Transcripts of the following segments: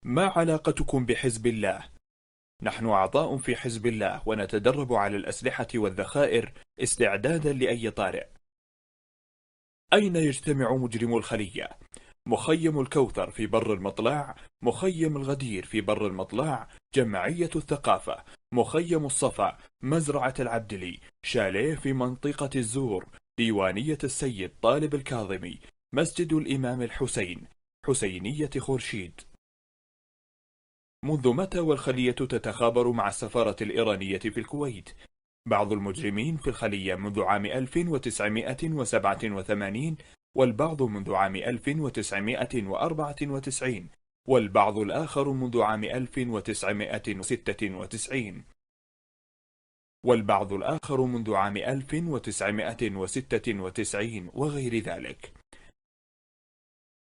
ما علاقتكم بحزب الله؟ نحن أعضاء في حزب الله ونتدرب على الأسلحة والذخائر استعدادا لأي طارئ. أين يجتمع مجرمو الخلية؟ مخيم الكوثر في بر المطلع، مخيم الغدير في بر المطلع، جمعية الثقافة، مخيم الصفا، مزرعة العبدلي، شاليه في منطقة الزور، ديوانية السيد طالب الكاظمي، مسجد الإمام الحسين، حسينية خورشيد. منذ متى والخلية تتخابر مع السفارة الإيرانية في الكويت؟ بعض المجرمين في الخلية منذ عام 1987 والبعض منذ عام 1994 والبعض الآخر منذ عام 1996 والبعض الآخر منذ عام 1996 وغير ذلك.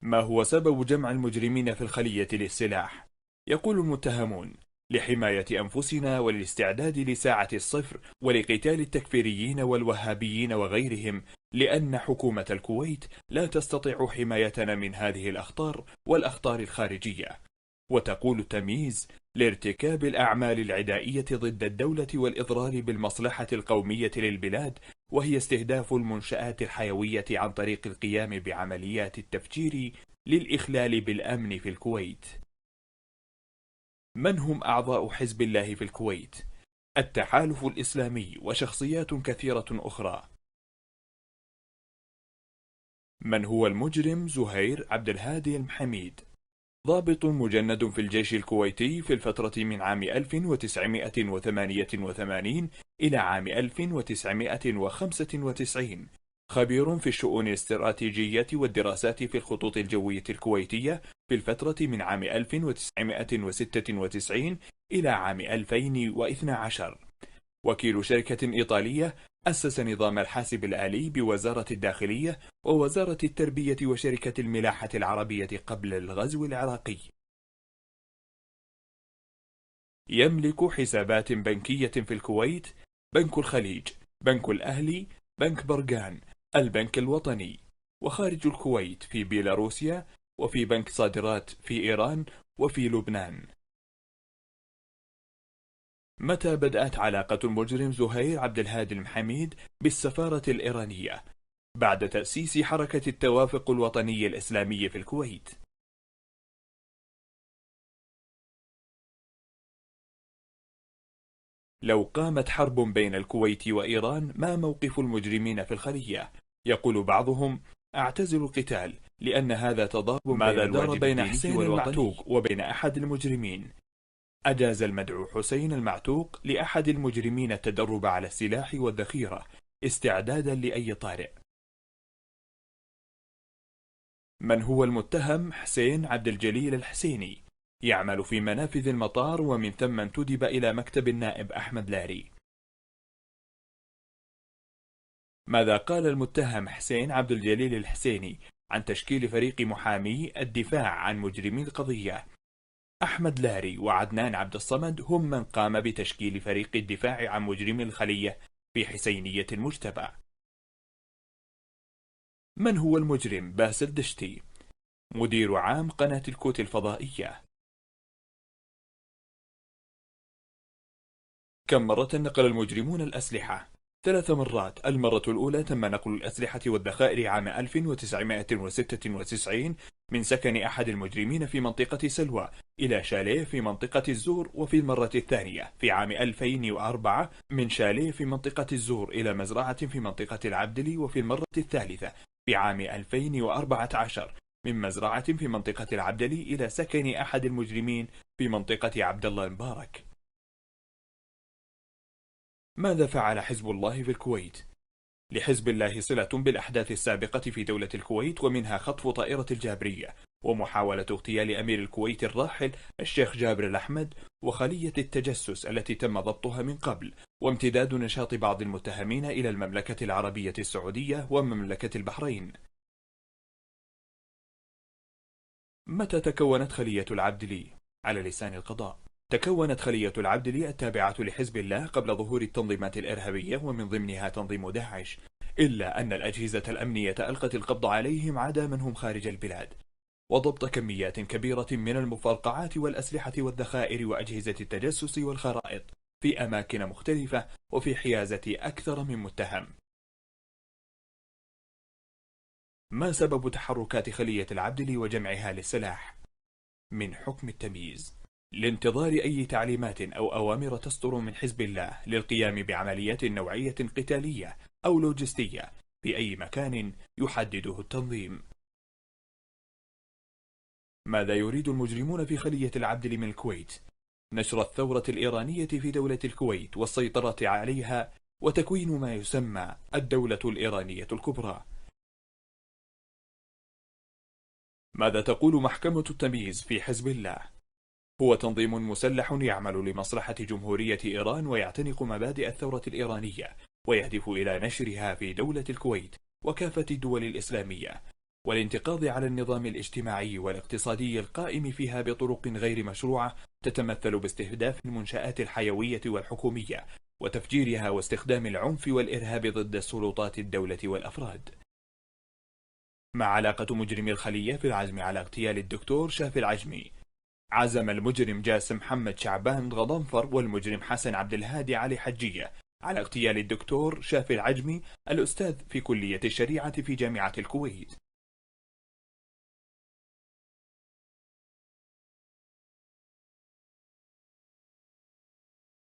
ما هو سبب جمع المجرمين في الخلية للسلاح؟ يقول المتهمون: لحماية أنفسنا والاستعداد لساعة الصفر ولقتال التكفيريين والوهابيين وغيرهم، لأن حكومة الكويت لا تستطيع حمايتنا من هذه الأخطار والأخطار الخارجية. وتقول التمييز: لارتكاب الأعمال العدائية ضد الدولة والإضرار بالمصلحة القومية للبلاد، وهي استهداف المنشآت الحيوية عن طريق القيام بعمليات التفجير للإخلال بالأمن في الكويت. من هم أعضاء حزب الله في الكويت؟ التحالف الإسلامي وشخصيات كثيرة أخرى. من هو المجرم زهير عبد الهادي المحميد؟ ضابط مجند في الجيش الكويتي في الفترة من عام 1988 إلى عام 1995. خبير في الشؤون الاستراتيجية والدراسات في الخطوط الجوية الكويتية في الفترة من عام 1996 إلى عام 2012. وكيل شركة إيطالية أسس نظام الحاسب الآلي بوزارة الداخلية ووزارة التربية وشركة الملاحة العربية قبل الغزو العراقي. يملك حسابات بنكية في الكويت: بنك الخليج، بنك الأهلي، بنك برقان، البنك الوطني. وخارج الكويت في بيلاروسيا، وفي بنك صادرات في إيران، وفي لبنان. متى بدأت علاقة المجرم زهير عبد الهادي المحميد بالسفارة الإيرانية؟ بعد تأسيس حركة التوافق الوطني الإسلامي في الكويت. لو قامت حرب بين الكويت وإيران، ما موقف المجرمين في الخلية؟ يقول بعضهم: أعتزل القتال لأن هذا تضارب ماذا دار بين حسين المعتوق وبين أحد المجرمين؟ أجاز المدعو حسين المعتوق لأحد المجرمين التدرب على السلاح والذخيرة استعدادا لأي طارئ. من هو المتهم حسين عبد الجليل الحسيني؟ يعمل في منافذ المطار ومن ثم انتدب إلى مكتب النائب أحمد لاري. ماذا قال المتهم حسين عبد الجليل الحسيني عن تشكيل فريق محامي الدفاع عن مجرمي القضية؟ أحمد لاري وعدنان عبد الصمد هم من قام بتشكيل فريق الدفاع عن مجرمي الخلية في حسينية المجتبى. من هو المجرم باسل دشتي؟ مدير عام قناة الكوت الفضائية. كم مرة نقل المجرمون الأسلحة؟ 3 مرات. المرة الأولى تم نقل الأسلحة والذخائر عام 1996 من سكن أحد المجرمين في منطقة سلوى إلى شاليه في منطقة الزور، وفي المرة الثانية في عام 2004 من شاليه في منطقة الزور إلى مزرعة في منطقة العبدلي، وفي المرة الثالثة في عام 2014 من مزرعة في منطقة العبدلي إلى سكن أحد المجرمين في منطقة عبد الله المبارك. ماذا فعل حزب الله في الكويت؟ لحزب الله صلة بالأحداث السابقة في دولة الكويت، ومنها خطف طائرة الجابرية، ومحاولة اغتيال أمير الكويت الراحل الشيخ جابر الأحمد، وخلية التجسس التي تم ضبطها من قبل، وامتداد نشاط بعض المتهمين إلى المملكة العربية السعودية ومملكة البحرين. متى تكونت خلية العبدلي؟ على لسان القضاء: تكونت خلية العبدلي التابعة لحزب الله قبل ظهور التنظيمات الإرهابية ومن ضمنها تنظيم داعش، إلا أن الأجهزة الأمنية ألقت القبض عليهم عدا من هم خارج البلاد. وضبط كميات كبيرة من المفرقعات والأسلحة والذخائر وأجهزة التجسس والخرائط في أماكن مختلفة وفي حيازة أكثر من متهم. ما سبب تحركات خلية العبدلي وجمعها للسلاح؟ من حكم التمييز لانتظار أي تعليمات أو أوامر تصدر من حزب الله للقيام بعمليات نوعية قتالية أو لوجستية في أي مكان يحدده التنظيم. ماذا يريد المجرمون في خلية العبدلي من الكويت؟ نشر الثورة الإيرانية في دولة الكويت والسيطرة عليها وتكوين ما يسمى الدولة الإيرانية الكبرى. ماذا تقول محكمة التمييز في حزب الله؟ هو تنظيم مسلح يعمل لمصلحة جمهورية إيران ويعتنق مبادئ الثورة الإيرانية ويهدف إلى نشرها في دولة الكويت وكافة الدول الإسلامية والانتقاض على النظام الاجتماعي والاقتصادي القائم فيها بطرق غير مشروعة تتمثل باستهداف المنشآت الحيوية والحكومية وتفجيرها واستخدام العنف والإرهاب ضد السلطات الدولة والأفراد. ما علاقة مجرمي الخلية في العزم على اغتيال الدكتور شافي العجمي؟ عزم المجرم جاسم محمد شعبان غضنفر والمجرم حسن عبد الهادي علي حجية على اغتيال الدكتور شافي العجمي الأستاذ في كلية الشريعة في جامعة الكويت.